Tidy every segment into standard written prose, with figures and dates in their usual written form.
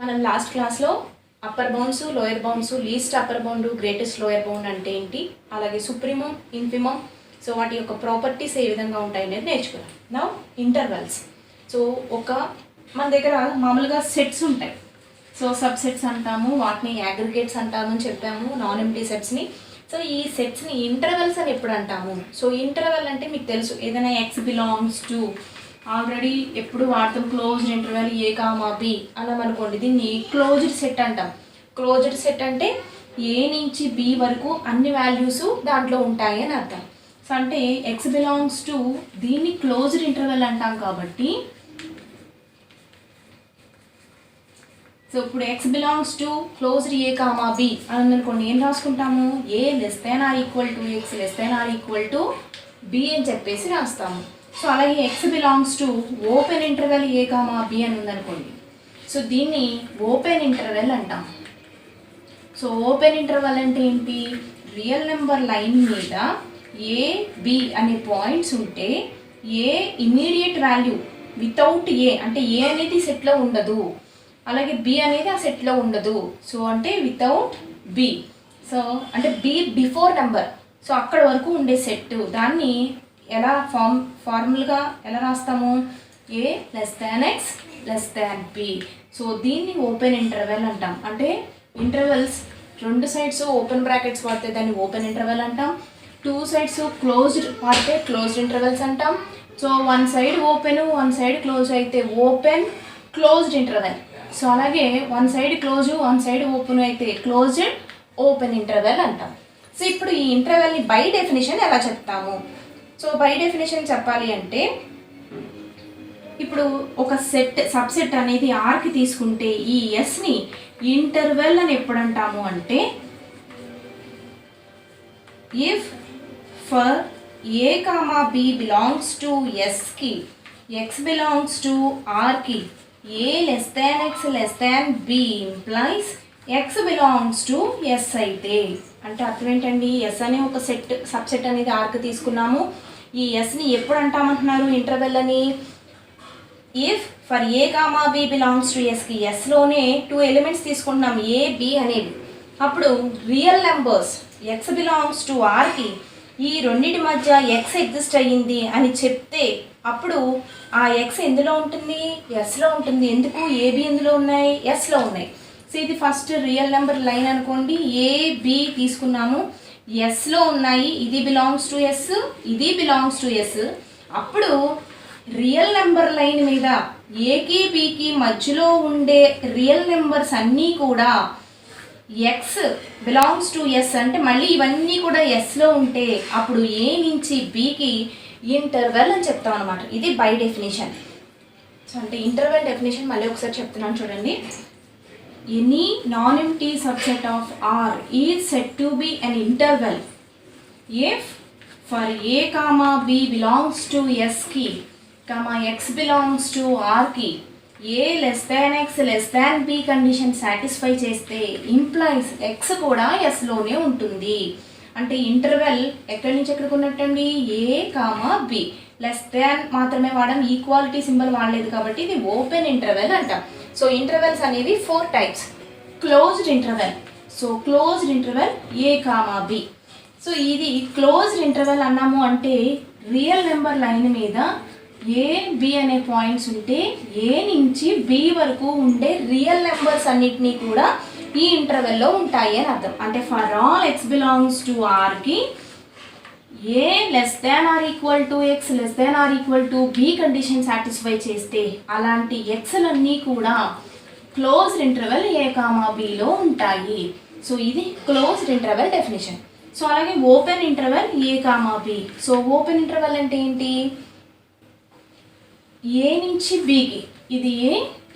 మనం లాస్ట్ క్లాస్లో upper bounds, lower bounds, least upper bound, greatest lower bound అంటే ఏంటి, అలాగే సుప్రీమం, ఇన్ఫిమం, సో వాటి యొక్క ప్రాపర్టీస్ ఏ విధంగా ఉంటాయి అనేది నేర్చుకున్నాం. నా ఇంటర్వెల్స్, సో మన దగ్గర మామూలుగా సెట్స్ ఉంటాయి. సో సబ్ సెట్స్ అంటాము, వాటిని అగ్రిగేట్స్ అంటామని చెప్పాము, నాన్ ఎంప్టీ సెట్స్ని. సో ఈ సెట్స్ని ఇంటర్వెల్స్ అని ఎప్పుడు అంటాము? సో ఇంటర్వెల్ అంటే మీకు తెలుసు, ఏదైనా ఎక్స్ బిలాంగ్స్ టు, ఆల్రెడీ ఎప్పుడు వాడతాం క్లోజ్డ్ ఇంటర్వెల్ ఏ కామా బి అన్నాం అనుకోండి, దీన్ని క్లోజ్డ్ సెట్ అంటాం. క్లోజ్డ్ సెట్ అంటే ఏ నుంచి బి వరకు అన్ని వాల్యూస్ దాంట్లో ఉంటాయి అని అర్థం. సో అంటే ఎక్స్ బిలాంగ్స్ టు, దీన్ని క్లోజ్డ్ ఇంటర్వెల్ అంటాం కాబట్టి, సో ఇప్పుడు x belongs to closed a comma b అని అనుకోండి, ఏం రాసుకుంటాము? A less than or equal to x less than or equal to b అని చెప్పేసి రాస్తాము. సో అలాగే x belongs to open interval A comma b అని ఉందనుకోండి, సో దీన్ని ఓపెన్ ఇంటర్వెల్ అంటాం. సో ఓపెన్ ఇంటర్వెల్ అంటే ఏంటి? రియల్ నెంబర్ లైన్ మీద ఏ బి అనే పాయింట్స్ ఉంటే ఏ ఇమీడియట్ వాల్యూ వితౌట్ ఏ, అంటే ఏ అనేది సెట్లో ఉండదు, అలాగే బి అనేది ఆ సెట్లో ఉండదు. సో అంటే వితౌట్ బి, సో అంటే బి బిఫోర్ నెంబర్, సో అక్కడ వరకు ఉండే సెట్, దాన్ని ఎలా ఫార్ముల్గా ఎలా రాస్తాము? A less than x less than b. So దీన్ని ఓపెన్ ఇంటర్వెల్ అంటాం. అంటే ఇంటర్వెల్స్ రెండు సైడ్స్ ఓపెన్ బ్రాకెట్స్ వాడితే దాన్ని ఓపెన్ ఇంటర్వెల్ అంటాం, టూ సైడ్స్ క్లోజ్డ్ వాడితే క్లోజ్డ్ ఇంటర్వెల్స్ అంటాం. So one side open one side close అయితే ఓపెన్ క్లోజ్డ్ ఇంటర్వెల్. సో అలాగే one side close one side open అయితే క్లోజ్డ్ ఓపెన్ ఇంటర్వెల్ అంటాం. సో ఇప్పుడు ఈ ఇంటర్వెల్ని బై డెఫినేషన్ ఎలా చెప్తాము? సో బై డెఫినేషన్ చెప్పాలి అంటే, ఇప్పుడు ఒక సెట్ సబ్సెట్ అనేది ఆర్కి తీసుకుంటే ఈ ఎస్ని ఇంటర్వెల్ అని ఎప్పుడు అంటాము అంటే, if for a comma b belongs to ఎస్కి, ఎక్స్ బిలాంగ్స్ టు ఆర్కి, a less than x less than b implies x belongs to s అయితే. అంటే అర్థం ఏంటండి? ఎస్ అనే ఒక సెట్ సబ్సెట్ అనేది ఆర్కి తీసుకున్నాము, ఈ ఎస్ని ఎప్పుడు అంటామంటున్నారు ఇంటర్వెల్ అని? If for a comma b belongs to ఎస్కి, ఎస్లోనే టూ ఎలిమెంట్స్ తీసుకుంటున్నాం ఏ బి అనేవి, అప్పుడు real numbers x belongs to ఆర్కి ఈ రెండింటి మధ్య ఎక్స్ ఎగ్జిస్ట్ అయ్యింది అని చెప్తే అప్పుడు ఆ ఎక్స్ ఎందులో ఉంటుంది? ఎస్లో ఉంటుంది. ఎందుకు? ఏబి ఎందులో ఉన్నాయి? ఎస్లో ఉన్నాయి. సో ఇది ఫస్ట్ రియల్ నెంబర్ లైన్ అనుకోండి, ఏ బి తీసుకున్నాము, ఎస్లో ఉన్నాయి, ఇది బిలాంగ్స్ టు ఎస్, ఇది బిలాంగ్స్ టు ఎస్. అప్పుడు రియల్ నెంబర్ లైన్ మీద ఏకి బికి మధ్యలో ఉండే రియల్ నెంబర్స్ అన్నీ కూడా ఎక్స్ బిలాంగ్స్ టు ఎస్ అంటే మళ్ళీ ఇవన్నీ కూడా ఎస్లో ఉంటే అప్పుడు ఏ నుంచి బికి ఇంటర్వెల్ అని చెప్తాం అనమాట. ఇది బై డెఫినేషన్. సో అంటే ఇంటర్వెల్ డెఫినేషన్ మళ్ళీ ఒకసారి చెప్తున్నాను చూడండి. Any non empty subset of R is set to be an interval if for a comma b belongs to ఎస్కి, కామా ఎక్స్ బిలాంగ్స్ టు ఆర్కి, a less than x less than b condition satisfy చేస్తే implies x కూడా ఎస్లోనే ఉంటుంది. అంటే interval ఎక్కడి నుంచి ఎక్కడికి ఉన్నట్టండి? A comma b. Less than మాత్రమే వాడడం, ఈక్వాలిటీ సింబల్ వాడలేదు కాబట్టి ఇది ఓపెన్ ఇంటర్వెల్ అంటాం. సో ఇంటర్వెల్స్ అనేవి 4 types. Closed interval, so closed interval ఏ కామా బి. సో ఇది క్లోజ్డ్ ఇంటర్వెల్ అన్నాము అంటే రియల్ నెంబర్ లైన్ మీద ఏ బి అనే పాయింట్స్ ఉంటే ఏ నుంచి బి వరకు ఉండే రియల్ నెంబర్స్ అన్నిటినీ కూడా ఈ ఇంటర్వెల్లో ఉంటాయి అని అర్థం. అంటే for all x belongs to ఆర్కి a less than or equal to x less than or equal to b condition satisfy చేస్తే అలాంటి ఎక్స్లన్నీ కూడా క్లోజ్డ్ ఇంటర్వెల్ ఏ కామా బిలో ఉంటాయి. సో ఇది క్లోజ్డ్ ఇంటర్వెల్ డెఫినేషన్. సో అలాగే ఓపెన్ ఇంటర్వెల్ ఏ comma b. So open interval అంటే ఏంటి? ఏ నుంచి బికి, ఇది ఏ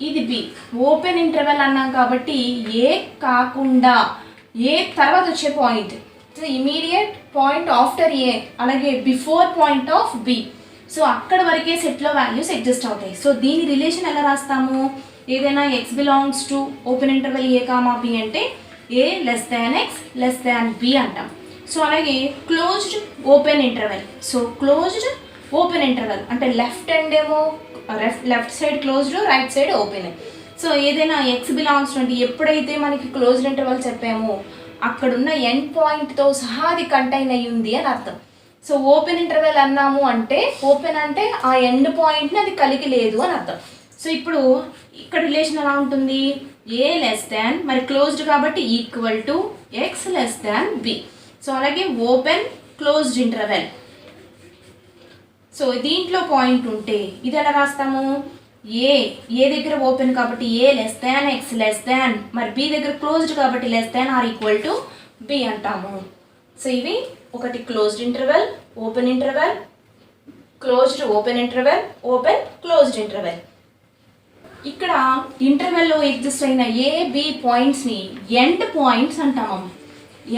ఇది బి, ఓపెన్ ఇంటర్వెల్ అన్నాం కాబట్టి ఏ కాకుండా ఏ తర్వాత వచ్చే point, so immediate point after a, అలాగే before point of b, so అక్కడ వరకే సెట్లో వాల్యూస్ ఎగ్జిస్ట్ అవుతాయి. సో దీని రిలేషన్ ఎలా రాస్తాము? ఏదైనా x belongs to open interval A comma B అంటే a less than x less than b అంటాం. సో అలాగే closed open interval, so closed open interval అంటే లెఫ్ట్ హ్యాండ్ ఏమో left side closed, right side open. So ఏదైనా x belongs to అంటే ఎప్పుడైతే మనకి closed interval చెప్పామో అక్కడున్న ఎండ్ పాయింట్తో సహా అది కంటైన్ అయ్యి ఉంది అని అర్థం. సో ఓపెన్ ఇంటర్వెల్ అన్నాము అంటే ఓపెన్ అంటే ఆ ఎండ్ పాయింట్ని అది కలిగి లేదు అని అర్థం. సో ఇప్పుడు ఇక్కడ రిలేషన్ ఎలా ఉంటుంది, ఏ లెస్ దాన్ మరి క్లోజ్డ్ కాబట్టి equal to x less than b. So అలాగే ఓపెన్ క్లోజ్డ్ ఇంటర్వెల్. సో దీంట్లో పాయింట్ ఉంటే ఇది ఎలా రాస్తాము, ఏ దగ్గర ఓపెన్ కాబట్టి a less than x less than మరి బి దగ్గర క్లోజ్డ్ కాబట్టి less than or equal to b అంటాము. సో ఇవి ఒకటి closed interval, open interval, closed open interval, open closed interval. ఇక్కడ ఇంటర్వెల్లో ఎగ్జిస్ట్ అయిన ఏ బి పాయింట్స్ని ఎండ్ పాయింట్స్ అంటాము.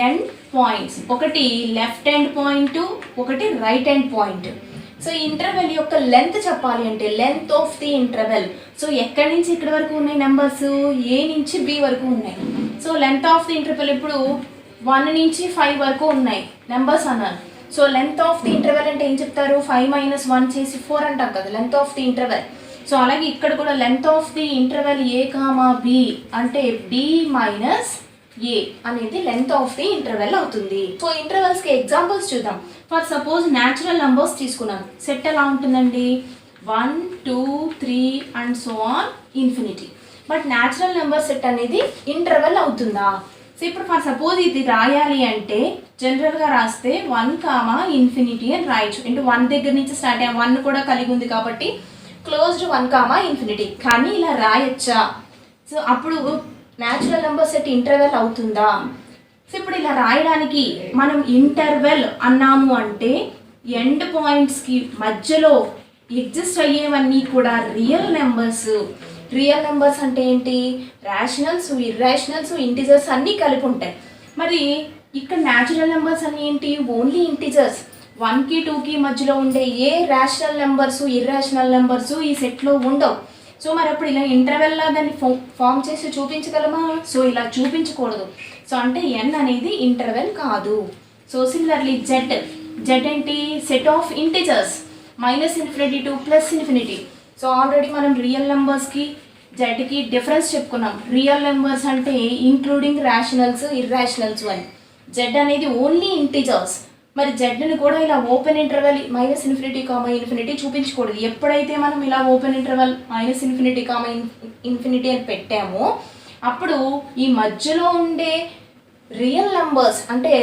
ఎండ్ పాయింట్స్ ఒకటి లెఫ్ట్ ఎండ్ పాయింట్, ఒకటి రైట్ ఎండ్ పాయింట్. సో ఈ ఇంటర్వెల్ యొక్క లెంత్ చెప్పాలి అంటే length of the interval. So ఎక్కడి నుంచి ఇక్కడ వరకు ఉన్నాయి నెంబర్స్, ఏ నుంచి బి వరకు ఉన్నాయి. So length of the interval ఇప్పుడు 1 నుంచి 5 వరకు ఉన్నాయి నెంబర్స్ అన్నారు. So length of the interval అంటే ఏం చెప్తారు, 5 - 1 చేసి 4 అంటాం కదా length of the interval. So అలాగే ఇక్కడ కూడా length of the interval A comma B అంటే బి మైనస్ ఏ అనేది లెంత్ ఆఫ్ ది ఇంటర్వెల్ అవుతుంది. సో ఇంటర్వెల్స్కి ఎగ్జాంపుల్స్ చూద్దాం. ఫర్ సపోజ్ న్యాచురల్ నెంబర్స్ తీసుకున్నాం, సెట్ ఎలా ఉంటుందండి 1 2 3 and so on infinity. But natural number set అనేది ఇంటర్వెల్ అవుతుందా? సో ఇప్పుడు ఫర్ సపోజ్ ఇది రాయాలి అంటే జనరల్గా రాస్తే 1 కామా ఇన్ఫినిటీ అని రాయొచ్చు. అంటే 1 దగ్గర నుంచి స్టార్ట్ అయ్యా 1 కూడా కలిగి ఉంది కాబట్టి క్లోజ్డ్ 1 కామా ఇన్ఫినిటీ. కానీ ఇలా రాయొచ్చా? సో అప్పుడు న్యాచురల్ నెంబర్ సెట్ ఇంటర్వెల్ అవుతుందా? సో ఇప్పుడు ఇలా రాయడానికి మనం ఇంటర్వెల్ అన్నాము అంటే ఎండ్ పాయింట్స్కి మధ్యలో ఎగ్జిస్ట్ అయ్యేవన్నీ కూడా రియల్ నెంబర్స్. రియల్ నెంబర్స్ అంటే ఏంటి, రేషనల్స్, ఇర్రేషనల్స్, ఇంటిజర్స్ అన్నీ కలిపి ఉంటాయి. మరి ఇక్కడ న్యాచురల్ నెంబర్స్ అన్నీ ఏంటి, ఓన్లీ ఇంటిజర్స్. 1కి 2కి మధ్యలో ఉండే a rational numbers, irrational numbers ఈ సెట్లో ఉండవు. సో మరి అప్పుడు ఇలా ఇంటర్వెల్లా దాన్ని ఫామ్ చేసి చూపించగలమా? సో ఇలా చూపించకూడదు. సో అంటే ఎన్ అనేది ఇంటర్వెల్ కాదు. సో సిమిలర్లీ జెడ్ ఏంటి, set of integers -∞ to +∞. So already మనం రియల్ నెంబర్స్కి జెడ్కి డిఫరెన్స్ చెప్పుకున్నాం. రియల్ నెంబర్స్ అంటే ఇంక్లూడింగ్ రేషనల్స్, ఇర్రేషనల్స్ అని. జెడ్ అనేది ఓన్లీ ఇంటిజర్స్. మరి జెడ్ని కూడా ఇలా ఓపెన్ ఇంటర్వెల్ -∞, చూపించకూడదు. ఎప్పుడైతే మనం ఇలా ఓపెన్ ఇంటర్వెల్ -∞, అని పెట్టామో అప్పుడు ఈ మధ్యలో ఉండే రియల్ నెంబర్స్ అంటే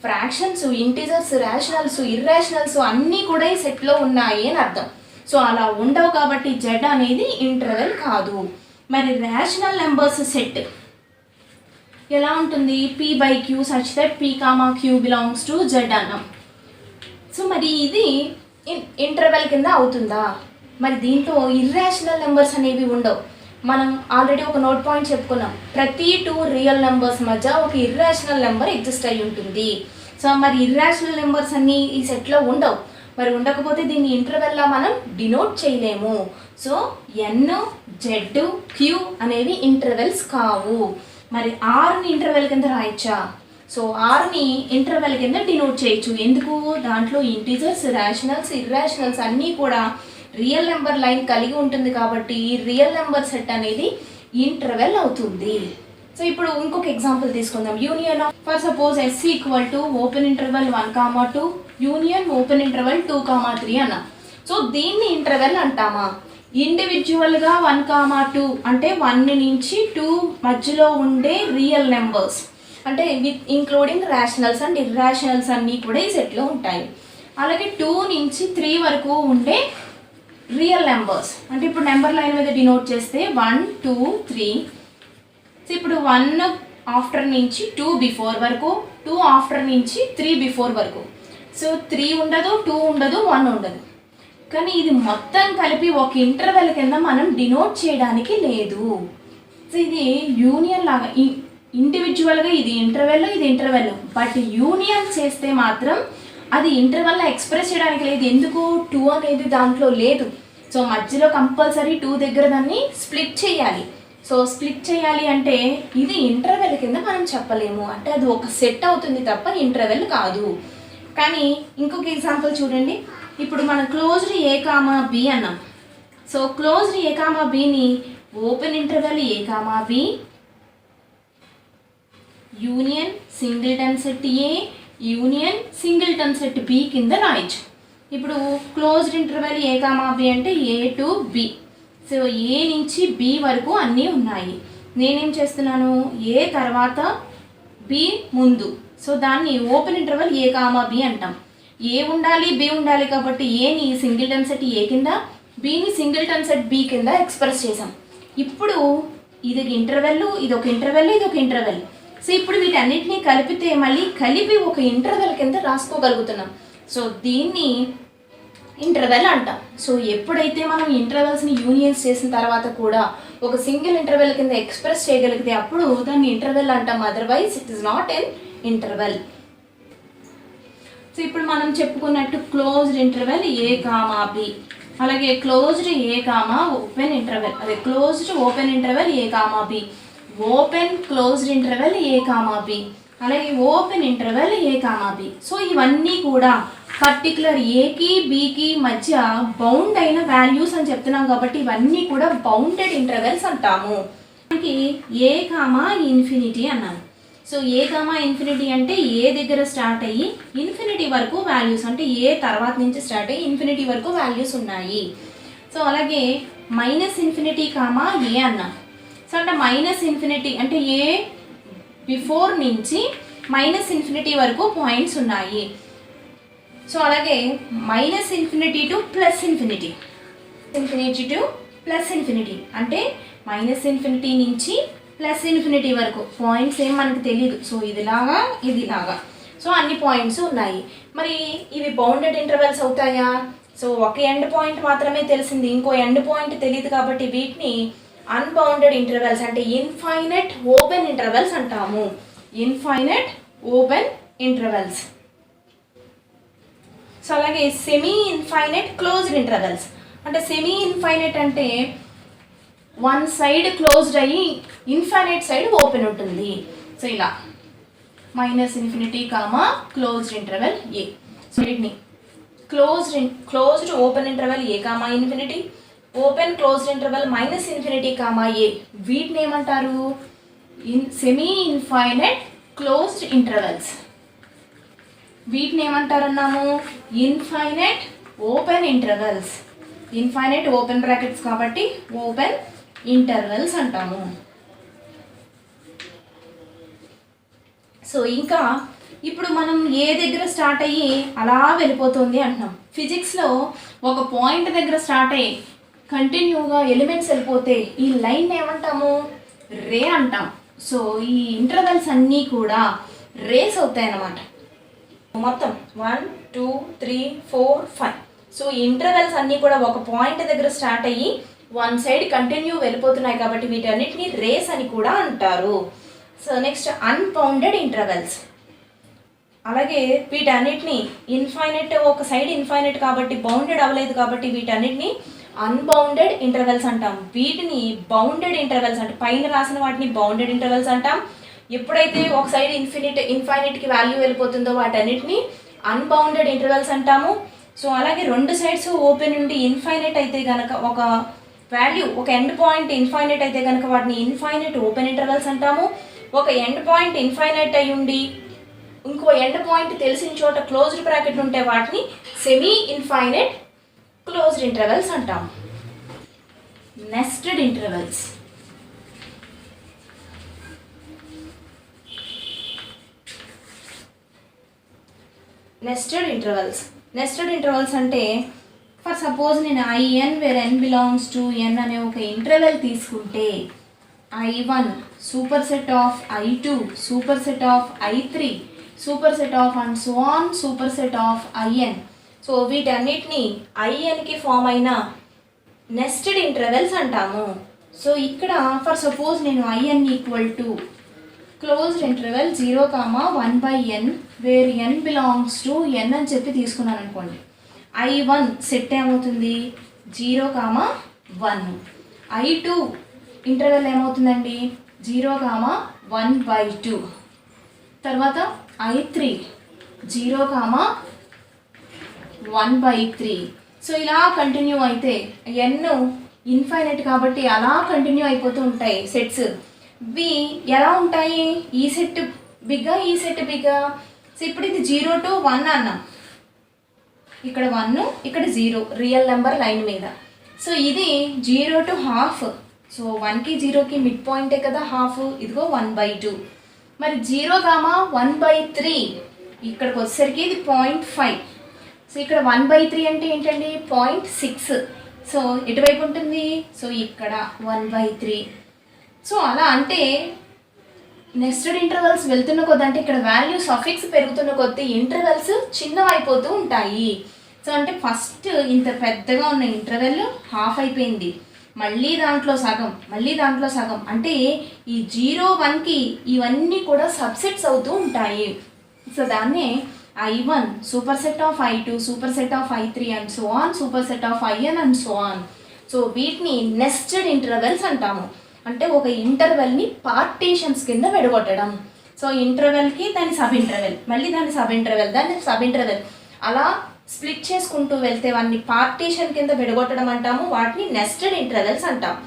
ఫ్రాక్షన్స్, ఇంటిజర్స్, రేషనల్స్, ఇర్రేషనల్స్ అన్నీ కూడా ఈ సెట్లో ఉన్నాయి అని అర్థం. సో అలా ఉండవు కాబట్టి జెడ్ అనేది ఇంటర్వెల్ కాదు. మరి రేషనల్ నెంబర్స్ సెట్ ఎలా ఉంటుంది, p/q such that p, q belongs to z అన్నాం. సో మరి ఇది ఇంటర్వెల్ కింద అవుతుందా? మరి దీంట్లో ఇర్రేషనల్ నెంబర్స్ అనేవి ఉండవు. మనం ఆల్రెడీ ఒక నోట్ పాయింట్ చెప్పుకున్నాం, ప్రతి 2 రియల్ నెంబర్స్ మధ్య ఒక ఇర్రేషనల్ నెంబర్ ఎగ్జిస్ట్ అయి ఉంటుంది. సో మరి ఇర్రేషనల్ నెంబర్స్ అన్నీ ఈ సెట్లో ఉండవు. మరి ఉండకపోతే దీన్ని ఇంటర్వెల్లా మనం డినోట్ చేయలేము. సో ఎన్, జెడ్, క్యూ అనేవి ఇంటర్వెల్స్ కావు. మరి ఆర్ని ఇంటర్వెల్ కింద రాయొచ్చా? సో ఆర్ని ఇంటర్వెల్ కింద డినోట్ చేయొచ్చు. ఎందుకు, దాంట్లో ఇంటిజర్స్, రేషనల్స్, ఇర్రేషనల్స్ అన్నీ కూడా రియల్ నెంబర్ లైన్ కలిగి ఉంటుంది కాబట్టి ఈ రియల్ నెంబర్ సెట్ అనేది ఇంటర్వెల్ అవుతుంది. సో ఇప్పుడు ఇంకొక ఎగ్జాంపుల్ తీసుకుందాం. Union of for suppose S equal to open interval 1, 2 union open interval 2, 3 అన్న. సో దీన్ని ఇంటర్వెల్ అంటామా? ఇండివిజువల్గా 1, 2 అంటే 1 నుంచి 2 మధ్యలో ఉండే రియల్ నెంబర్స్ అంటే విత్ ఇంక్లూడింగ్ రేషనల్స్ అండ్ ఇర్రేషనల్స్ అన్నీ కూడా ఈ సెట్లో ఉంటాయి. అలాగే 2 నుంచి 3 వరకు ఉండే రియల్ నెంబర్స్ అంటే ఇప్పుడు నెంబర్ లైన్ మీద డినోట్ చేస్తే 1, 2, 3. సో ఇప్పుడు 1 ఆఫ్టర్ నుంచి 2 బిఫోర్ వరకు, 2 ఆఫ్టర్ నుంచి 3 బిఫోర్ వరకు. సో 3 ఉండదు, 2 ఉండదు, 1 ఉండదు. కానీ ఇది మొత్తం కలిపి ఒక ఇంటర్వెల్ కింద మనం డినోట్ చేయడానికి లేదు. సో ఇది యూనియన్ లాగా ఇండివిజువల్గా ఇది ఇంటర్వెల్, ఇది ఇంటర్వెల్. బట్ యూనియన్ చేస్తే మాత్రం అది ఇంటర్వెల్లో ఎక్స్ప్రెస్ చేయడానికి లేదు. ఎందుకు, 2 అనేది దాంట్లో లేదు. సో మధ్యలో కంపల్సరీ 2 దగ్గర దాన్ని స్ప్లిట్ చేయాలి. సో స్ప్లిట్ చేయాలి అంటే ఇది ఇంటర్వెల్ కింద మనం చెప్పలేము. అంటే అది ఒక సెట్ అవుతుంది తప్ప ఇంటర్వెల్ కాదు. కానీ ఇంకొక ఎగ్జాంపుల్ చూడండి. ఇప్పుడు మనం క్లోజ్డ్ ఏ కామా బి అన్నాం. సో క్లోజ్డ్ ఏ కామా బిని ఓపెన్ ఇంటర్వెల్ ఏ comma b union singleton set ఏ యూనియన్ సింగిల్టన్ సెట్ బి కింద రాయొచ్చు. ఇప్పుడు క్లోజ్డ్ ఇంటర్వెల్ ఏ కామా బి అంటే a to b. So a నుంచి బి వరకు అన్నీ ఉన్నాయి. నేనేం చేస్తున్నాను, ఏ తర్వాత బి ముందు, సో దాన్ని ఓపెన్ ఇంటర్వెల్ ఏ కామా బి అంటాం. ఏ ఉండాలి బి ఉండాలి కాబట్టి ఏని సింగిల్టన్ సెట్ ఏ కింద, బిని సింగిల్టన్ సెట్ బి కింద ఎక్స్ప్రెస్ చేసాం. ఇప్పుడు ఇది ఇంటర్వెల్, ఇది ఒక ఇంటర్వెల్, ఇది ఒక ఇంటర్వెల్. సో ఇప్పుడు వీటన్నిటిని కలిపితే మళ్ళీ కలిపి ఒక ఇంటర్వెల్ కింద రాసుకోగలుగుతున్నాం. సో దీన్ని ఇంటర్వెల్ అంటాం. సో ఎప్పుడైతే మనం ఇంటర్వెల్స్ని యూనియన్స్ చేసిన తర్వాత కూడా ఒక సింగిల్ ఇంటర్వెల్ కింద ఎక్స్ప్రెస్ చేయగలిగితే అప్పుడు దాన్ని ఇంటర్వెల్ అంటాం. Otherwise it is not an interval. So ఇప్పుడు మనం చెప్పుకున్నట్టు క్లోజ్డ్ ఇంటర్వెల్ ఏ కామా బి, అలాగే closed a comma open interval, అదే క్లోజ్డ్ ఓపెన్ ఇంటర్వెల్ ఏ comma b, open closed interval ఏ కామా బి, అలాగే ఓపెన్ ఇంటర్వెల్ ఏ కామా బి. సో ఇవన్నీ కూడా particular ఏకి బికి మధ్య బౌండ్ అయిన వాల్యూస్ అని చెప్తున్నాం కాబట్టి ఇవన్నీ కూడా బౌండెడ్ ఇంటర్వెల్స్ అంటాము. మనకి ఏ కామా ఇన్ఫినిటీ అన్నాను. సో ఏ కామా ఇన్ఫినిటీ అంటే ఏ దగ్గర స్టార్ట్ అయ్యి ఇన్ఫినిటీ వరకు వాల్యూస్, అంటే ఏ తర్వాత నుంచి స్టార్ట్ అయ్యి ఇన్ఫినిటీ వరకు వాల్యూస్ ఉన్నాయి. సో అలాగే మైనస్ ఇన్ఫినిటీ కామా ఏ అన్నాం. సో అంటే మైనస్ ఇన్ఫినిటీ అంటే ఏ బిఫోర్ నుంచి మైనస్ ఇన్ఫినిటీ వరకు పాయింట్స్ ఉన్నాయి. సో అలాగే minus infinity to plus infinity, infinity to plus infinity అంటే మైనస్ ఇన్ఫినిటీ నుంచి ప్లస్ ఇన్ఫినిటీ వరకు పాయింట్స్ ఏం మనకు తెలియదు. సో ఇదిలాగా ఇదిలాగా, సో అన్ని పాయింట్స్ ఉన్నాయి. మరి ఇవి బౌండెడ్ ఇంటర్వెల్స్ అవుతాయా? సో ఒక ఎండ్ పాయింట్ మాత్రమే తెలిసింది, ఇంకో ఎండ్ పాయింట్ తెలియదు కాబట్టి వీటిని అన్బౌండెడ్ ఇంటర్వెల్స్ అంటే ఇన్ఫైనైట్ ఓపెన్ ఇంటర్వెల్స్ అంటాము. Infinite open intervals. సో అలాగే సెమీ ఇన్ఫైనైట్ క్లోజ్డ్ ఇంటర్వెల్స్ అంటే సెమీ ఇన్ఫైనైట్ అంటే వన్ సైడ్ క్లోజ్డ్ అయ్యి ఇన్ఫైనైట్ సైడ్ ఓపెన్ ఉంటుంది. సో ఇలా minus infinity comma closed interval a. So వీటిని closed open interval A comma infinity, open closed interval minus infinity comma a, వీటిని ఏమంటారు? Semi infinite closed intervals. వీటిని ఏమంటారన్నాము? Infinite open intervals. Infinite open brackets కాబట్టి open intervals అంటాము. So ఇంకా ఇప్పుడు మనం ఏ దగ్గర స్టార్ట్ అయ్యి అలా వెళ్ళిపోతుంది అంటున్నాం. ఫిజిక్స్లో ఒక పాయింట్ దగ్గర స్టార్ట్ అయ్యి కంటిన్యూగా ఎలిమెంట్స్ వెళ్ళిపోతే ఈ లైన్ ఏమంటాము? రే అంటాం. సో ఈ ఇంటర్వెల్స్ అన్నీ కూడా రేస్ అవుతాయి అన్నమాట. మొత్తం 1 2 3 4 5. సో ఈ ఇంటర్వెల్స్ అన్నీ కూడా ఒక పాయింట్ దగ్గర స్టార్ట్ అయ్యి వన్ సైడ్ కంటిన్యూ వెళ్ళిపోతున్నాయి కాబట్టి వీటన్నిటిని రేస్ అని కూడా అంటారు. So next unbounded intervals. అలాగే వీటన్నిటిని ఇన్ఫైనైట్, ఒక సైడ్ ఇన్ఫైనైట్ కాబట్టి బౌండెడ్ అవ్వలేదు కాబట్టి వీటన్నిటిని అన్బౌండెడ్ ఇంటర్వెల్స్ అంటాం. వీటిని బౌండెడ్ ఇంటర్వెల్స్ అంటే పైన రాసిన వాటిని బౌండెడ్ ఇంటర్వెల్స్ అంటాం. ఎప్పుడైతే ఒక సైడ్ ఇన్ఫైనైట్కి వాల్యూ వెళ్ళిపోతుందో వాటన్నిటిని అన్బౌండెడ్ ఇంటర్వెల్స్ అంటాము. సో అలాగే రెండు సైడ్స్ ఓపెన్ నుండి ఇన్ఫైనైట్ అయితే కనుక ఒక వాల్యూ, ఒక ఎండ్ పాయింట్ ఇన్ఫైనైట్ అయితే కనుక వాటిని ఇన్ఫైనైట్ ఓపెన్ ఇంటర్వెల్స్ అంటాము. ఒక ఎండ్ పాయింట్ ఇన్ఫైనైట్ అయి ఉండి ఇంకో ఎండ్ పాయింట్ తెలిసిన చోట క్లోజ్డ్ బ్రాకెట్ ఉంటే వాటిని సెమీ ఇన్ఫైనైట్ క్లోజ్డ్ ఇంటర్వెల్స్ అంటాము. Nested intervals. నెస్టెడ్ ఇంటర్వెల్స్ అంటే ఫర్ సపోజ్ నేను I n where n belongs to N అనే ఒక ఇంటర్వెల్ తీసుకుంటే I1 superset of I2 superset of I3 superset of and so on superset of IN. So వీటన్నిటిని INకి form అయిన nested intervals అంటాము. So ఇక్కడ for suppose నేను IN equal to closed interval 0,1/n where n belongs to n అని చెప్పి తీసుకున్నాను అనుకోండి. I1 సెట్ ఏమవుతుంది? 0,1. I2 ఇంటర్వెల్ ఏమవుతుందండి? 0,1/2. తర్వాత I3 0,1/3. సో ఇలా కంటిన్యూ అయితే n ఇన్ఫైనైట్ కాబట్టి అలా కంటిన్యూ అయిపోతూ ఉంటాయి సెట్స్. ఇవి ఎలా ఉంటాయి, ఈ సెట్ బిగ్గా ఈ సెట్ బిగ్గా. సో ఇప్పుడు ఇది 0 to 1 అన్నాం, ఇక్కడ 1 ఇక్కడ 0 రియల్ నెంబర్ లైన్ మీద. సో ఇది 0 to ½. సో 1కి 0కి మిడ్ పాయింటే కదా హాఫ్, ఇదిగో 1/2. మరి 0, 1/3 ఇక్కడికి వచ్చేసరికి ఇది 0.5. సో ఇక్కడ 1/3 అంటే ఏంటండి 0.6. సో ఎటువైపు ఉంటుంది, సో ఇక్కడ 1/3. సో అలా అంటే నెస్టెడ్ ఇంటర్వెల్స్ వెళ్తున్న కొద్ది, అంటే ఇక్కడ వాల్యూ సఫిక్స్ పెరుగుతున్న కొద్దీ ఇంటర్వెల్స్ చిన్నవైపోతూ ఉంటాయి. సో అంటే ఫస్ట్ ఇంత పెద్దగా ఉన్న ఇంటర్వెల్ హాఫ్ అయిపోయింది, మళ్ళీ దాంట్లో సగం, మళ్ళీ దాంట్లో సగం. అంటే ఈ 0, 1కి ఇవన్నీ కూడా సబ్సెట్స్ అవుతూ ఉంటాయి. సో దాన్నే I1 superset of I2 superset of I3 and so on superset of IN and so on. So వీటిని నెస్టెడ్ ఇంటర్వెల్స్ అంటాము. అంటే ఒక ఇంటర్వెల్ని పార్టీషన్స్ కింద విడగొట్టడం. సో ఇంటర్వెల్కి దాని సబ్ ఇంటర్వెల్, మళ్ళీ దాని సబ్ ఇంటర్వెల్, దాని సబ్ ఇంటర్వెల్, అలా స్ప్లిట్ చేసుకుంటూ వెళ్తే వాటిని పార్టీషన్ కింద విడగొట్టడం అంటాము. వాటిని నెస్టెడ్ ఇంటర్వెల్స్ అంటాం.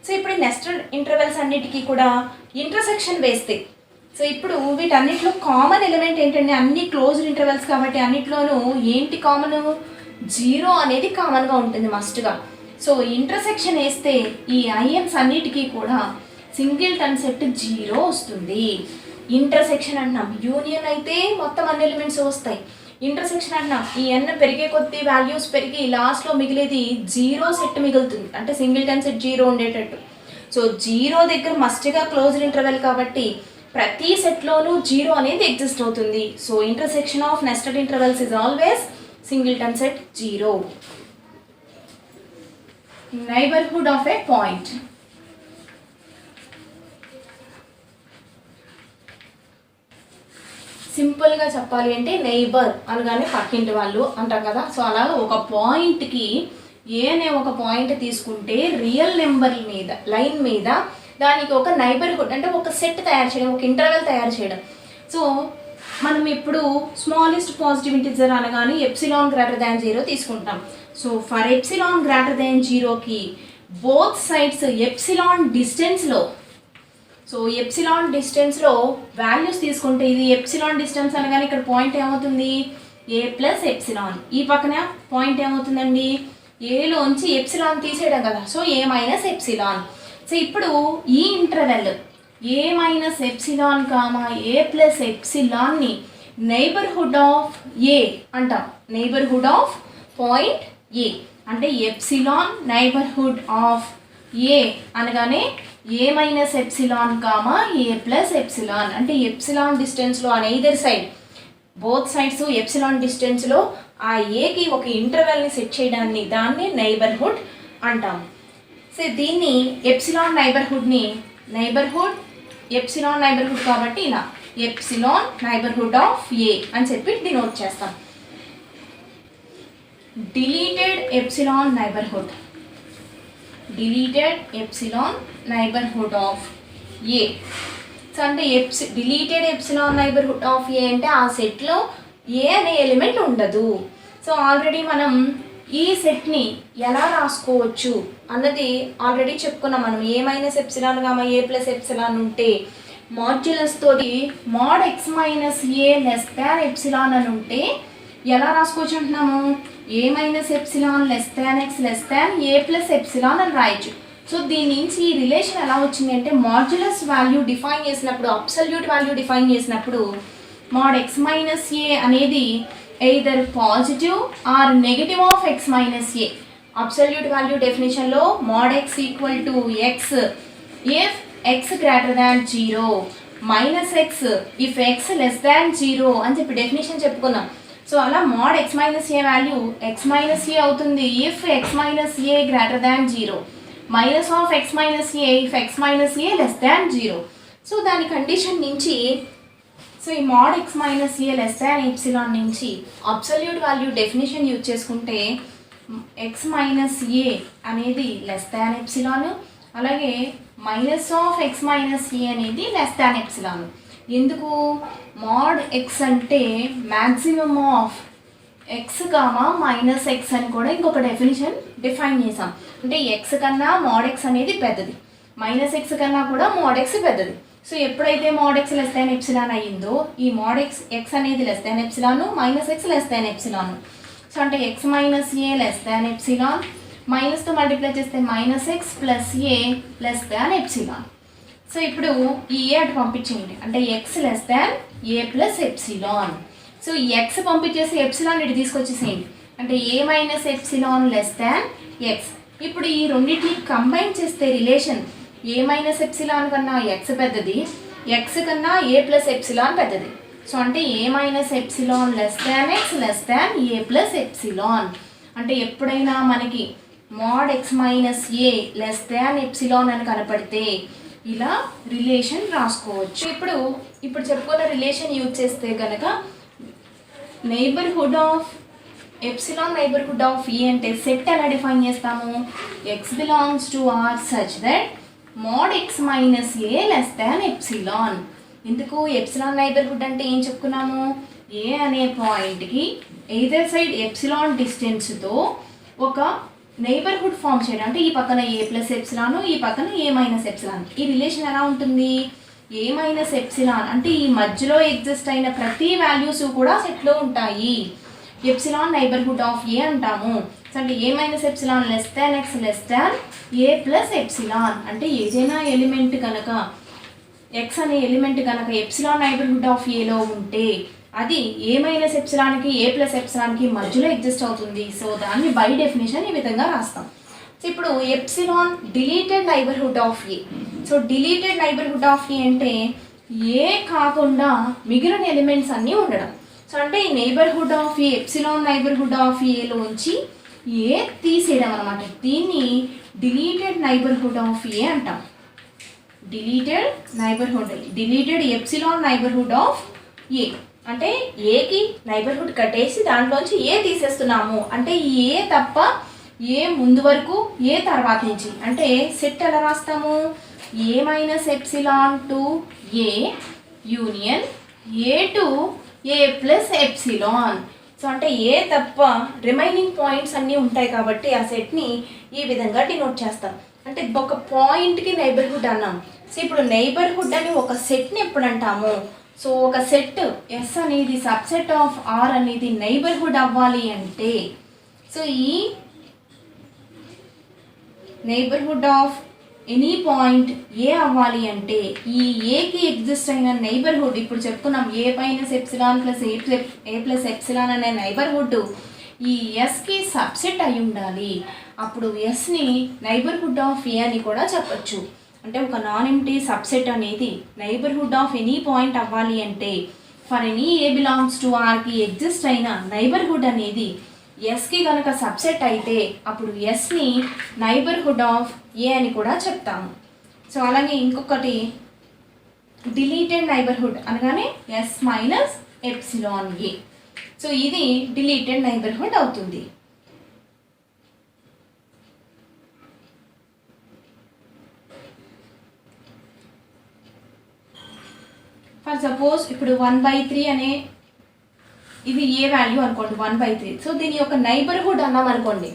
సో ఇప్పుడు నెస్టెడ్ ఇంటర్వెల్స్ అన్నిటికీ కూడా ఇంటర్సెక్షన్ వేస్తే, సో ఇప్పుడు వీటన్నిటిలో కామన్ ఎలిమెంట్ ఏంటంటే అన్ని క్లోజ్డ్ ఇంటర్వెల్స్ కాబట్టి అన్నిట్లోనూ ఏంటి కామన్, 0 అనేది కామన్గా ఉంటుంది మస్ట్గా. సో ఇంటర్సెక్షన్ వేస్తే ఈ ఐఎన్స్ అన్నిటికీ కూడా సింగిల్టన్ సెట్ 0 వస్తుంది. ఇంటర్సెక్షన్ అంటున్నాం. యూనియన్ అయితే మొత్తం అన్ని ఎలిమెంట్స్ వస్తాయి. ఇంటర్సెక్షన్ అంటున్నాం, ఈ n పెరిగే కొద్దీ వాల్యూస్ పెరిగి లాస్ట్లో మిగిలేది 0 సెట్ మిగులుతుంది, అంటే సింగిల్టన్ సెట్ 0 ఉండేటట్టు. సో 0 దగ్గర మస్ట్గా క్లోజ్డ్ ఇంటర్వెల్ కాబట్టి ప్రతి సెట్లోనూ 0 అనేది ఎగ్జిస్ట్ అవుతుంది. So intersection of nested intervals is always singleton set 0. Neighbourhood of a point. సింపుల్గా చెప్పాలి అంటే నైబర్ అనగానే పక్కింటి వాళ్ళు అంటాం కదా. సో అలాగా ఒక పాయింట్కి ఏ అనే ఒక పాయింట్ తీసుకుంటే రియల్ నెంబర్ మీద లైన్ మీద దానికి ఒక నైబర్హుడ్ అంటే ఒక సెట్ తయారు చేయడం, ఒక ఇంటర్వెల్ తయారు చేయడం. సో మనం ఇప్పుడు స్మాలెస్ట్ పాజిటివ్ ఇంటిజర్ అనగానే ఎప్సిలాన్ గ్రేటర్ దాన్ 0 తీసుకుంటాం. So for epsilon greater than 0కి బోత్ సైడ్స్ ఎప్సిలాన్ డిస్టెన్స్లో, సో ఎప్సిలాన్ డిస్టెన్స్లో వాల్యూస్ తీసుకుంటే ఇది ఎప్సిలాన్ డిస్టెన్స్ అనగానే ఇక్కడ పాయింట్ ఏమవుతుంది a ప్లస్ ఎప్సిలాన్, ఈ పక్కన పాయింట్ ఏమవుతుందండి ఏలోంచి ఎప్సిలాన్ తీసేయడం కదా, so a minus epsilon. So ఇప్పుడు ఈ interval a minus epsilon comma a plus ఎప్సిలాన్ని నైబర్హుడ్ ఆఫ్ a అంటాం. నైబర్హుడ్ ఆఫ్ పాయింట్ a అంటే ఎప్సిలాన్ నైబర్హుడ్ ఆఫ్ a అనగానే a minus epsilon comma a plus epsilon. అంటే epsilon డిస్టెన్స్లో on either side, both sides epsilon డిస్టెన్స్లో ఆ ఏకి ఒక ఇంటర్వెల్ని సెట్ చేయడాన్ని దాన్ని నైబర్హుడ్ అంటాం. సో దీన్ని ఎప్సిలాన్ నైబర్హుడ్ని నైబర్హుడ్ ఎప్సిలాన్ నైబర్హుడ్ కాబట్టి ఇలా ఎప్సిలాన్ నైబర్హుడ్ ఆఫ్ ఏ అని చెప్పి డినోట్ చేస్తాం. Deleted epsilon neighbourhood, deleted epsilon neighbourhood of a. So అంటే deleted epsilon neighbourhood of a అంటే ఆ సెట్లో ఏ అనే ఎలిమెంట్ ఉండదు. సో ఆల్రెడీ మనం ఈ సెట్ని ఎలా రాసుకోవచ్చు అన్నది ఆల్రెడీ చెప్పుకున్నాం మనం. A minus epsilon comma a plus epsilon ఉంటే మాడ్యులస్ తోటి mod x minus a less than epsilon అని ఉంటే ఎలా రాసుకోవచ్చు అంటున్నాము, a minus epsilon less than x less than a plus epsilon అని రాయొచ్చు. సో దీని నుంచి ఈ రిలేషన్ ఎలా వచ్చింది అంటే మాడ్యులస్ వాల్యూ డిఫైన్ చేసినప్పుడు, అబ్సల్యూట్ వాల్యూ డిఫైన్ చేసినప్పుడు మాడ్ ఎక్స్ మైనస్ ఏ అనేది either positive or negative of x minus a. Absolute value డెఫినేషన్లో mod x equal to x if x greater than 0 minus x if x less than 0 అని చెప్పి definition చెప్పుకున్నాం. So అలా mod x minus a value x minus a అవుతుంది if x minus a greater than 0, minus of x minus A if x minus a less than 0. So దాని condition నుంచి, so ఈ mod x minus a less than epsilon నుంచి absolute value definition use చేసుకుంటే X minus ఏ అనేది less than epsilon, అలాగే minus of x minus ఏ అనేది less than epsilon. ఎందుకు, mod X అంటే maximum of X comma minus X అని కూడా ఇంకొక డిఫైన్ చేసాం. అంటే ఎక్స్ కన్నా మోడ్ ఎక్స్ అనేది పెద్దది, మైనస్ ఎక్స్ కన్నా కూడా మోడ్ ఎక్స్ పెద్దది. సో ఎప్పుడైతే mode X less than epsilon అయ్యిందో ఈ మోడ్ ఎక్స్ అనేది less than epsilon, minus X less than epsilon. So అంటే X minus a less than epsilon, మైనస్తో multiply చేస్తే మైనస్ ఎక్స్ ప్లస్ ఏ less than epsilon. So ఇప్పుడు ఈ ఏ అటు పంపించేయండి, అంటే X less than a plus epsilon. So ఈ X పంపించేసి epsilon ఇటు తీసుకొచ్చేసేయండి, అంటే a minus epsilon less than x. ఇప్పుడు ఈ రెండింటిని కంబైన్ చేస్తే రిలేషన్ ఏ మైనస్ ఎప్సిలాన్ కన్నా ఎక్స్ పెద్దది, ఎక్స్ కన్నా ఏ ప్లస్ ఎప్సిలాన్ పెద్దది. సో అంటే a minus epsilon less than x less than a plus epsilon. అంటే ఎప్పుడైనా మనకి mod x minus a less than epsilon అని కనపడితే ఇలా రిలేషన్ రాసుకోవచ్చు. ఇప్పుడు చెప్పుకున్న రిలేషన్ యూజ్ చేస్తే కనుక neighbourhood of epsilon neighbourhood of a అంటే సెట్ ఎలా డిఫైన్ చేస్తాము, x belongs to R such that mod x minus a less than epsilon. ఎందుకు ఎప్సిలాన్ నైబర్హుడ్ అంటే ఏం చెప్పుకున్నాము, ఏ అనే పాయింట్కి ఎయిదర్ సైడ్ ఎప్సిలాన్ డిస్టెన్స్తో ఒక నైబర్హుడ్ ఫామ్ చేయడం. అంటే ఈ పక్కన ఏ ప్లస్ ఎప్సిలాన్, ఈ పక్కన ఏ మైనస్ ఎప్సిలాన్. ఈ రిలేషన్ ఎలా ఉంటుంది, ఏ మైనస్ ఎప్సిలాన్ అంటే ఈ మధ్యలో ఎగ్జిస్ట్ అయిన ప్రతి వాల్యూస్ కూడా సెట్లో ఉంటాయి. ఎప్సిలాన్ నైబర్హుడ్ ఆఫ్ ఏ అంటాము. సో అంటే a minus epsilon less than x less than a plus epsilon. అంటే ఏదైనా ఎలిమెంట్ కనుక ఎక్స్ అనే ఎలిమెంట్ కనుక ఎప్సిలాన్ నైబర్హుడ్ ఆఫ్ ఏలో ఉంటే అది ఏ మైనస్ ఎప్సిలాన్కి ఏ ప్లస్ ఎప్సిలాన్కి మధ్యలో ఎగ్జిస్ట్ అవుతుంది. సో దాన్ని బై డెఫినేషన్ ఈ విధంగా రాస్తాం. సో ఇప్పుడు epsilon deleted neighbourhood of a. So deleted neighbourhood of a అంటే ఏ కాకుండా మిగిలిన ఎలిమెంట్స్ అన్నీ ఉండడం. సో అంటే ఈ neighbourhood of a epsilon neighbourhood of ఏలోంచి ఏ తీసేయడం అనమాట. దీన్ని డిలీటెడ్ నైబర్హుడ్ ఆఫ్ ఏ అంటాం. Deleted epsilon neighbourhood of a అంటే ఏకి నైబర్హుడ్ కట్టేసి దాంట్లోంచి ఏ తీసేస్తున్నాము. అంటే ఏ తప్ప ఏ ముందు వరకు ఏ తర్వాత నుంచి. అంటే సెట్ ఎలా రాస్తాము, a minus epsilon to a union a to a plus epsilon. So అంటే ఏ తప్ప రిమైనింగ్ పాయింట్స్ అన్నీ ఉంటాయి కాబట్టి ఆ సెట్ని ఈ విధంగా డినోట్ చేస్తాం. అంటే ఒక పాయింట్కి నైబర్హుడ్ అన్నాం. సో ఇప్పుడు నైబర్హుడ్ అని ఒక సెట్ని ఎప్పుడు అంటాము, సో ఒక సెట్ ఎస్ అనేది సబ్సెట్ ఆఫ్ ఆర్ అనేది నైబర్హుడ్ అవ్వాలి అంటే, సో ఈ నైబర్హుడ్ ఆఫ్ ఎనీ పాయింట్ ఏ అవ్వాలి అంటే ఈ ఏకి ఎగ్జిస్ట్ అయిన నైబర్హుడ్ ఇప్పుడు చెప్పుకున్నాం ఏ మైనస్ ఎప్సిలాన్ ప్లస్ ఏ ప్లస్ ఎప్సిలాన్ అనే నైబర్హుడ్ ఈ ఎస్కి సబ్సెట్ అయి ఉండాలి. అప్పుడు ఎస్ని నైబర్హుడ్ ఆఫ్ ఏ అని కూడా చెప్పచ్చు. అంటే ఒక నాన్ ఎంప్టీ సబ్సెట్ అనేది నైబర్హుడ్ ఆఫ్ ఎనీ పాయింట్ అవ్వాలి అంటే for any a belongs to ఆర్కి ఎగ్జిస్ట్ అయిన నైబర్హుడ్ అనేది ఎస్కి కనుక సబ్సెట్ అయితే అప్పుడు ఎస్ని నైబర్హుడ్ ఆఫ్ ఏ అని కూడా చెప్తాము. సో అలాగే ఇంకొకటి డిలీటెడ్ నైబర్హుడ్ అనగానే ఎస్ మైనస్ ఎప్సిలాన్ ఏ. సో ఇది డిలీటెడ్ నైబర్హుడ్ అవుతుంది. ఫర్ సపోజ్ ఇప్పుడు 1/3 అనే ఇది ఏ వాల్యూ అనుకోండి 1/3. సో దీని యొక్క నైబర్హుడ్ అన్నాం అనుకోండి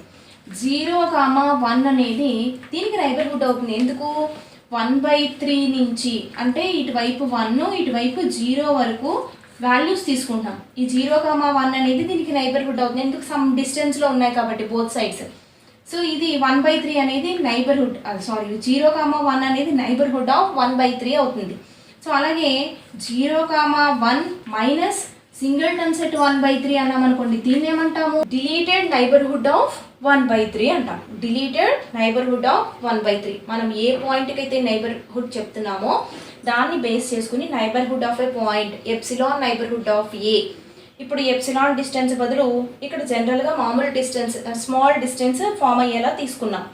0,1 అనేది దీనికి నైబర్హుడ్ అవుతుంది. ఎందుకు 1/3 నుంచి అంటే ఇటువైపు 1 ఇటువైపు 0 వరకు వాల్యూస్ తీసుకుంటాం. ఈ 0,1 అనేది దీనికి నైబర్హుడ్ అవుతుంది. ఎందుకు సమ్ డిస్టెన్స్లో ఉన్నాయి కాబట్టి బోత్ సైడ్స్. సో ఇది 1/3 అనేది నైబర్హుడ్ 0,1 అనేది నైబర్హుడ్ ఆఫ్ 1/3 అవుతుంది. సో అలాగే 0,1 మైనస్ సింగిల్టన్ సెట్ 1/3 అన్నాం అనుకోండి దీన్ని ఏమంటాము, డిలీటెడ్ నైబర్హుడ్ ఆఫ్ 1/3 అంటాం. డిలీటెడ్ నైబర్హుడ్ ఆఫ్ 1/3 మనం ఏ పాయింట్కి అయితే నైబర్హుడ్ చెప్తున్నామో దాన్ని బేస్ చేసుకుని neighbourhood of a point epsilon neighbourhood of a. ఇప్పుడు ఎప్సిలాన్ డిస్టెన్స్ బదులు ఇక్కడ జనరల్గా మామూలు డిస్టెన్స్ స్మాల్ డిస్టెన్స్ ఫామ్ అయ్యేలా తీసుకున్నాం.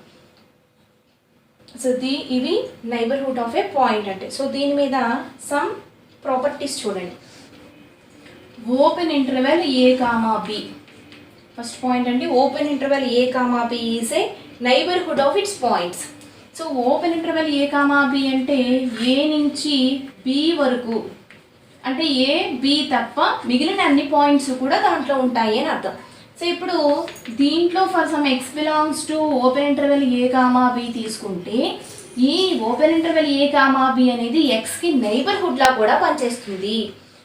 సో ఇవి నైబర్హుడ్ ఆఫ్ ఏ పాయింట్ అంటే. సో దీని మీద సమ్ ప్రాపర్టీస్ చూడండి. ఓపెన్ ఇంటర్వెల్ ఏ కామా బి. ఫస్ట్ పాయింట్ అంటే open interval A comma B is a neighbourhood of its points. So open interval A comma B అంటే A నుంచి b వరకు అంటే A B తప్ప మిగిలిన అన్ని పాయింట్స్ కూడా దాంట్లో ఉంటాయి అని అర్థం. సో ఇప్పుడు దీంట్లో for some x belongs to open interval A comma B తీసుకుంటే ఈ ఓపెన్ ఇంటర్వెల్ ఏ కామా బి అనేది ఎక్స్కి నైబర్హుడ్లా కూడా పనిచేస్తుంది.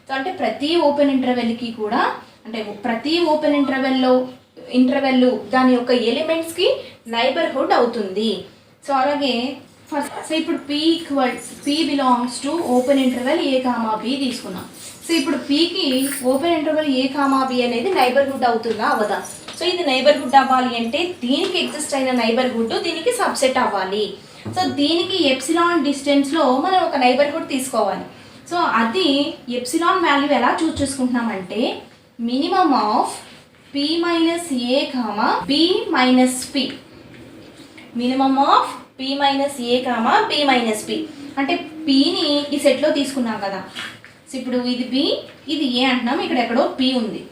సో అంటే ప్రతి ఓపెన్ ఇంటర్వెల్కి కూడా అంటే ప్రతి ఓపెన్ ఇంటర్వెల్ దాని యొక్క ఎలిమెంట్స్కి నైబర్హుడ్ అవుతుంది. సో అలాగే ఫస్ట్ సో ఇప్పుడు P belongs to open interval A comma B తీసుకున్నాం. సో ఇప్పుడు పీకి ఓపెన్ ఇంటర్వెల్ ఏ కామా బి అనేది నైబర్హుడ్ అవుతుందా అవదా? సో ఇది నైబర్హుడ్ అవ్వాలి అంటే దీనికి ఎగ్జిస్ట్ అయిన నైబర్హుడ్ దీనికి సబ్సెట్ అవ్వాలి. సో దీనికి ఎప్సిలాన్ డిస్టెన్స్లో మనం ఒక నైబర్హుడ్ తీసుకోవాలి. సో అది ఎప్సిలాన్ వాల్యూ ఎలా చూస్ చేసుకుంటున్నామంటే minimum of p minus a comma b minus p, minimum of p minus a comma b minus p అంటే పిని ఈ సెట్లో తీసుకున్నాం కదా. సో ఇప్పుడు ఇది బి ఇది ఏ అంటున్నాం, ఇక్కడ ఎక్కడో పి ఉంది.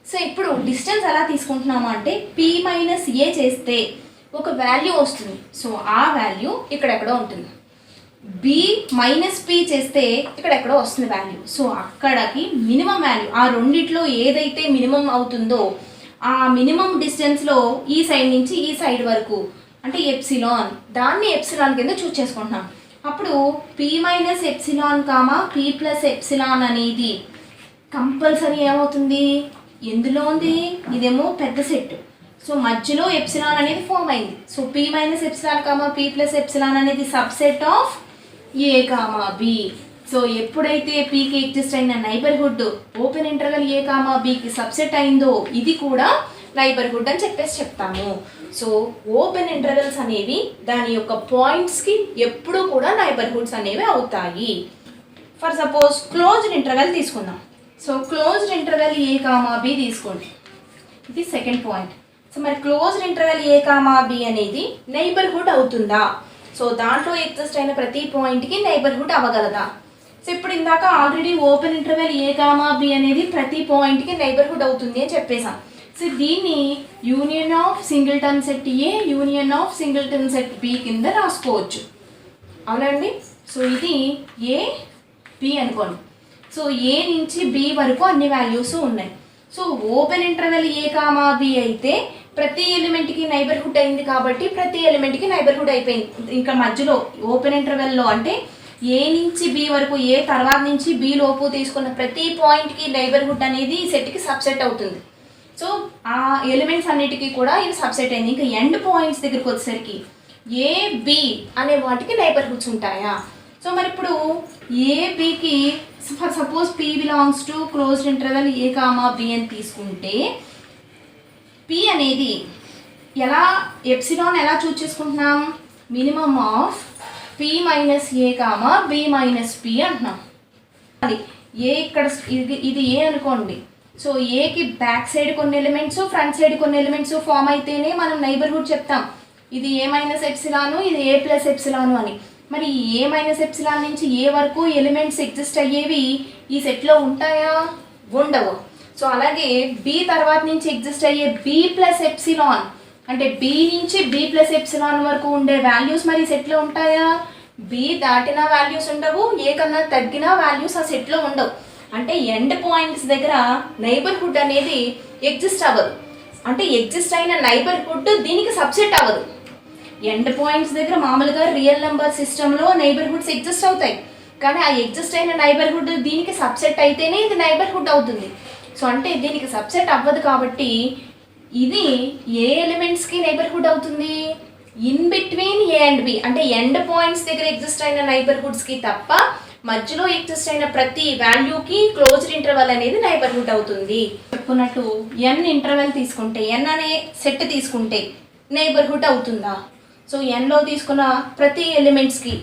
సో ఇప్పుడు డిస్టెన్స్ ఎలా తీసుకుంటున్నాము అంటే పి మైనస్ ఏ చేస్తే ఒక వాల్యూ వస్తుంది. సో ఆ వాల్యూ ఇక్కడెక్కడో ఉంటుంది. బి మైనస్ పి చేస్తే ఇక్కడెక్కడో వస్తుంది వాల్యూ. సో అక్కడికి మినిమం వాల్యూ ఆ రెండిట్లో ఏదైతే మినిమం అవుతుందో ఆ మినిమం డిస్టెన్స్లో ఈ సైడ్ నుంచి ఈ సైడ్ వరకు అంటే ఎప్సిలాన్, దాన్ని ఎప్సిలాన్ కింద చూస్ చేసుకుంటున్నాం. అప్పుడు p minus epsilon comma p plus epsilon అనేది కంపల్సరీ ఏమవుతుంది, ఎందులో ఉంది, ఇదేమో పెద్ద సెట్. సో మధ్యలో ఎప్సిలాన్ అనేది ఫామ్ అయింది. So p minus epsilon comma p plus epsilon అనేది subset of a comma b. So ఎప్పుడైతే పీకి ఎగ్జిస్ట్ అయిన నైబర్హుడ్ ఓపెన్ ఇంటర్వెల్ ఏ కామా బికి సబ్సెట్ అయిందో ఇది కూడా నైబర్హుడ్ అని చెప్తాము. సో ఓపెన్ ఇంటర్వెల్స్ అనేవి దాని యొక్క పాయింట్స్కి ఎప్పుడూ కూడా నైబర్హుడ్స్ అనేవి అవుతాయి. ఫర్ సపోజ్ క్లోజ్డ్ ఇంటర్వెల్ తీసుకుందాం. సో క్లోజ్డ్ ఇంటర్వెల్ ఏ కామా బి తీసుకోండి, ఇది సెకండ్ పాయింట్. సో మరి క్లోజ్డ్ ఇంటర్వెల్ ఏ కామా బి అనేది నైబర్హుడ్ అవుతుందా? సో దాంట్లో ఎగ్జిస్ట్ అయిన ప్రతి పాయింట్కి నైబర్హుడ్ అవ్వగలదా? సో ఇప్పుడు ఇందాక ఆల్రెడీ ఓపెన్ ఇంటర్వెల్ ఏ కామా బి అనేది ప్రతి పాయింట్కి నైబర్హుడ్ అవుతుంది అని చెప్పేసాం. సో దీన్ని union of singleton set A union of singleton set B కింద రాసుకోవచ్చు, అవునండి. సో ఇది ఏ బి అనుకోండి. సో ఏ నుంచి బి వరకు అన్ని వాల్యూస్ ఉన్నాయి. సో ఓపెన్ ఇంటర్వెల్ ఏ కామా బి అయితే ప్రతి ఎలిమెంట్కి నైబర్హుడ్ అయింది కాబట్టి ప్రతి ఎలిమెంట్కి నైబర్హుడ్ అయిపోయింది. ఇంకా మధ్యలో ఓపెన్ ఇంటర్వెల్లో అంటే ఏ నుంచి బి వరకు ఏ తర్వాత నుంచి బి లోపు తీసుకున్న ప్రతి పాయింట్కి నైబర్హుడ్ అనేది ఈ సెట్కి సబ్సెట్ అవుతుంది. సో ఆ ఎలిమెంట్స్ అన్నిటికీ కూడా ఇది సబ్సెట్ అయింది. ఇంకా ఎండ్ పాయింట్స్ దగ్గరికి వచ్చేసరికి ఏ బి అనే వాటికి నైబర్హుడ్స్ ఉంటాయా? సో మరి ఇప్పుడు ఏ బికి for suppose p belongs to closed interval A comma b అని తీసుకుంటే పి అనేది ఎలా ఎప్సిలాన్ ఎలా చూస్ చేసుకుంటున్నాం, minimum of p minus a comma b minus p అంటున్నాం. అది ఏ ఇక్కడ ఇది ఏ అనుకోండి. సో ఏకి బ్యాక్ సైడ్ కొన్ని ఎలిమెంట్స్ ఫ్రంట్ సైడ్ కొన్ని ఎలిమెంట్స్ ఫామ్ అయితేనే మనం నైబర్హుడ్ చెప్తాం. ఇది ఏ మైనస్ ఎప్సిలాను ఇది ఏ ప్లస్ ఎప్సిలాను అని. మరి ఏ మైనస్ ఎప్సిలాన్ నుంచి ఏ వరకు ఎలిమెంట్స్ ఎగ్జిస్ట్ అయ్యేవి ఈ సెట్లో ఉంటాయా? ఉండవు. సో అలాగే బి తర్వాత నుంచి ఎగ్జిస్ట్ అయ్యే బి ప్లస్ ఎప్సిలాన్ అంటే బి నుంచి బి ప్లస్ ఎప్సిలాన్ వరకు ఉండే వాల్యూస్ మరి సెట్లో ఉంటాయా? బి దాటిన వాల్యూస్ ఉండవు, ఏ కన్నా తగ్గిన వాల్యూస్ ఆ సెట్లో ఉండవు. అంటే ఎండ్ పాయింట్స్ దగ్గర నైబర్హుడ్ అనేది ఎగ్జిస్ట్ అవ్వదు. అంటే ఎగ్జిస్ట్ అయిన నైబర్హుడ్ దీనికి సబ్సెట్ అవ్వదు. ఎండ్ పాయింట్స్ దగ్గర మామూలుగా రియల్ నెంబర్ సిస్టంలో నైబర్హుడ్స్ ఎగ్జిస్ట్ అవుతాయి, కానీ ఆ ఎగ్జిస్ట్ అయిన నైబర్హుడ్ దీనికి సబ్సెట్ అయితేనే ఇది నైబర్హుడ్ అవుతుంది. సో అంటే దీనికి సబ్సెట్ అవ్వదు కాబట్టి ఇది ఏ ఎలిమెంట్స్కి నైబర్హుడ్ అవుతుంది, in between A and B అంటే ఎండ్ పాయింట్స్ దగ్గర ఎగ్జిస్ట్ అయిన నైబర్హుడ్స్కి తప్ప మధ్యలో ఎగ్జిస్ట్ అయిన ప్రతి వాల్యూకి క్లోజ్డ్ ఇంటర్వెల్ అనేది నైబర్హుడ్ అవుతుంది. చెప్పుకున్నట్టు ఎన్ ఇంటర్వెల్ తీసుకుంటే ఎన్ అనే సెట్ తీసుకుంటే నైబర్హుడ్ అవుతుందా? సో ఎన్లో తీసుకున్న ప్రతి ఎలిమెంట్స్కి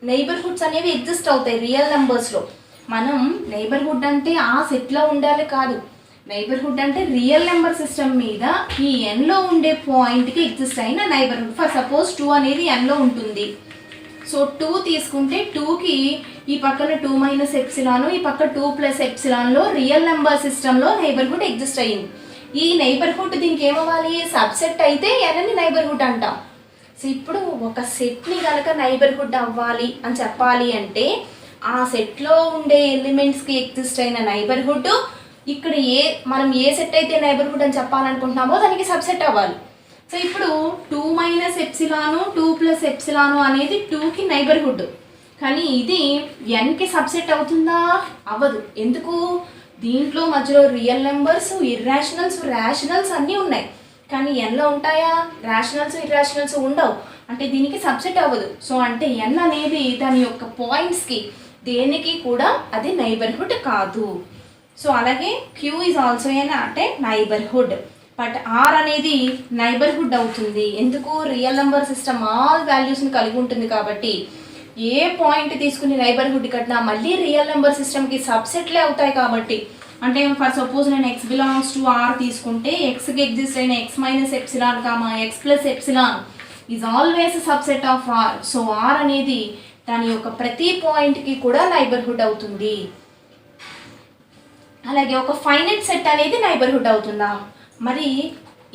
నైబర్హుడ్స్ అనేవి ఎగ్జిస్ట్ అవుతాయి రియల్ నెంబర్స్లో. మనం నైబర్హుడ్ అంటే ఆ సెట్లో ఉండాలి కాదు, నైబర్హుడ్ అంటే రియల్ నెంబర్ సిస్టమ్ మీద ఈ ఎన్లో ఉండే పాయింట్కి ఎగ్జిస్ట్ అయిన నైబర్హుడ్. ఫర్ సపోజ్ 2 అనేది ఎన్లో ఉంటుంది. సో 2 తీసుకుంటే 2కి ఈ పక్కన 2 మైనస్ ఎప్సిలాను ఈ పక్క 2 ప్లస్ ఎప్సిలాన్లో రియల్ నెంబర్ సిస్టంలో నైబర్హుడ్ ఎగ్జిస్ట్ అయ్యింది. ఈ నైబర్హుడ్ దీనికి ఏమవ్వాలి, సబ్సెట్ అయితే ఎన్ని నైబర్హుడ్ అంటాం. సో ఇప్పుడు ఒక సెట్ని కనుక నైబర్హుడ్ అవ్వాలి అని చెప్పాలి అంటే ఆ సెట్లో ఉండే ఎలిమెంట్స్కి ఎగ్జిస్ట్ అయిన నైబర్హుడ్ ఇక్కడ మనం ఏ సెట్ అయితే నైబర్హుడ్ అని చెప్పాలనుకుంటున్నామో దానికి సబ్సెట్ అవ్వాలి. సో ఇప్పుడు 2 మైనస్ ఎప్సిలాను 2 ప్లస్ ఎప్సిలాను అనేది 2కి నైబర్హుడ్, కానీ ఇది ఎన్కి సబ్సెట్ అవుతుందా? అవ్వదు. ఎందుకు? దీంట్లో మధ్యలో రియల్ నెంబర్స్, ఇర్రాషనల్స్, రేషనల్స్ అన్నీ ఉన్నాయి, కానీ ఎన్లో ఉంటాయా? రేషనల్స్, ఇర్రాషనల్స్ ఉండవు, అంటే దీనికి సబ్సెట్ అవ్వదు. సో అంటే ఎన్ అనేది దాని యొక్క పాయింట్స్కి దేనికి కూడా అది నైబర్హుడ్ కాదు. సో అలాగే క్యూ ఈజ్ ఆల్సో అంటే నైబర్హుడ్, బట్ ఆర్ అనేది నైబర్హుడ్ అవుతుంది. ఎందుకు? రియల్ నెంబర్ సిస్టమ్ ఆల్ వాల్యూస్ని కలిగి ఉంటుంది కాబట్టి ఏ పాయింట్ తీసుకుని నైబర్హుడ్ కట్టినా మళ్ళీ రియల్ నెంబర్ సిస్టమ్కి సబ్సెట్లే అవుతాయి కాబట్టి. అంటే ఫర్ సపోజ్ నేను ఎక్స్ బిలాంగ్స్ టు ఆర్ తీసుకుంటే ఎక్స్కి ఎగ్జిస్ట్ అయిన X minus epsilon comma X plus epsilon is always subset of R. So R అనేది దాని యొక్క ప్రతి పాయింట్కి కూడా నైబర్హుడ్ అవుతుంది. అలాగే ఒక ఫైనైట్ సెట్ అనేది నైబర్హుడ్ అవుతుందా? మరి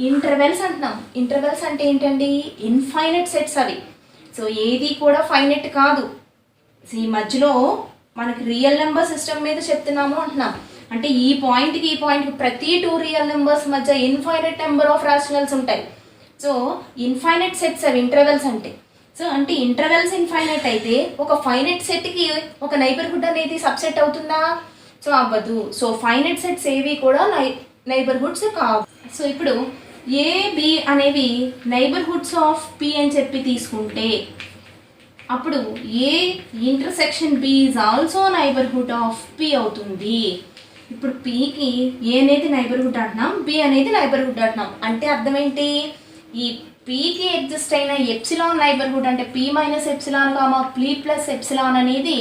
ఇంటర్వెల్స్ అంటున్నాం. ఇంటర్వెల్స్ అంటే ఏంటండి? ఇన్ఫైనైట్ సెట్స్ అవి. సో ఏది కూడా ఫైనైట్ కాదు. ఈ మధ్యలో మనకి రియల్ నెంబర్ సిస్టమ్ మీద చెప్తున్నాము అంటున్నాం, అంటే ఈ పాయింట్కి ప్రతి 2 రియల్ నెంబర్స్ మధ్య ఇన్ఫైనైట్ నెంబర్ ఆఫ్ రేషనల్స్ ఉంటాయి. సో ఇన్ఫైనైట్ సెట్స్ అవి ఇంటర్వెల్స్ అంటే. సో అంటే ఇంటర్వెల్స్ ఇన్ఫైనైట్ అయితే ఒక ఫైనైట్ సెట్కి ఒక నైబర్హుడ్ అనేది సబ్సెట్ అవుతుందా? సో అవ్వదు. సో ఫైనైట్ సెట్స్ ఏవి కూడా నైబర్హుడ్స్ కావు. సో ఇప్పుడు ఏ బి అనేవి నైబర్హుడ్స్ ఆఫ్ పి అని చెప్పి తీసుకుంటే అప్పుడు A intersection B is also neighbourhood of P అవుతుంది. ఇప్పుడు పికి ఏ అనేది నైబర్హుడ్ అంటున్నాం, బి అనేది నైబర్హుడ్ అంటున్నాం, అంటే అర్థం ఏంటి? ఈ పికి ఎగ్జిస్ట్ అయిన ఎప్సిలాన్ నైబర్హుడ్ అంటే P minus epsilon comma p plus epsilon అనేది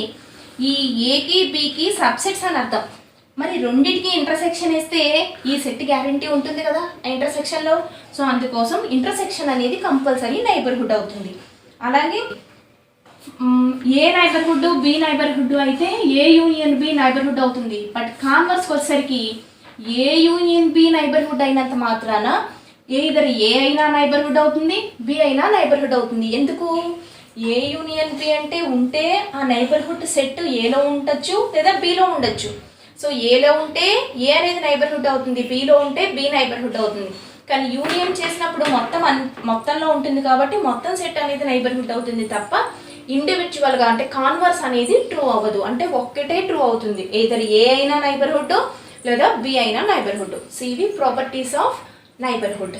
ఈ ఏకి బికి సబ్సెట్స్ అని అర్థం. మరి రెండింటికి ఇంటర్సెక్షన్ వేస్తే ఈ సెట్ గ్యారంటీ ఉంటుంది కదా ఆ ఇంటర్సెక్షన్లో. సో అందుకోసం ఇంటర్సెక్షన్ అనేది కంపల్సరీ నైబర్హుడ్ అవుతుంది. అలాగే ఏ నైబర్హుడ్ బి నైబర్హుడ్ అయితే ఏ యూనియన్ బి నైబర్హుడ్ అవుతుంది, బట్ కాన్వర్స్కి వచ్చేసరికి ఏ యూనియన్ బి నైబర్హుడ్ అయినంత మాత్రాన ఇద్దరు ఏ అయినా నైబర్హుడ్ అవుతుంది, బి అయినా నైబర్హుడ్ అవుతుంది. ఎందుకు? ఏ యూనియన్ బి అంటే ఉంటే ఆ నైబర్హుడ్ సెట్ ఏలో ఉండొచ్చు లేదా బిలో ఉండొచ్చు. సో ఏలో ఉంటే ఏ అనేది నైబర్హుడ్ అవుతుంది, బిలో ఉంటే బి నైబర్హుడ్ అవుతుంది. కానీ యూనియన్ చేసినప్పుడు మొత్తంలో ఉంటుంది కాబట్టి మొత్తం సెట్ అనేది నైబర్హుడ్ అవుతుంది తప్ప ఇండివిజువల్గా అంటే కాన్వర్స్ అనేది ట్రూ అవ్వదు. అంటే ఒక్కటే ట్రూ అవుతుంది, either ఏ అయినా నైబర్హుడ్ లేదా బి అయినా నైబర్హుడ్. సో ఇవి ప్రాపర్టీస్ ఆఫ్ నైబర్హుడ్.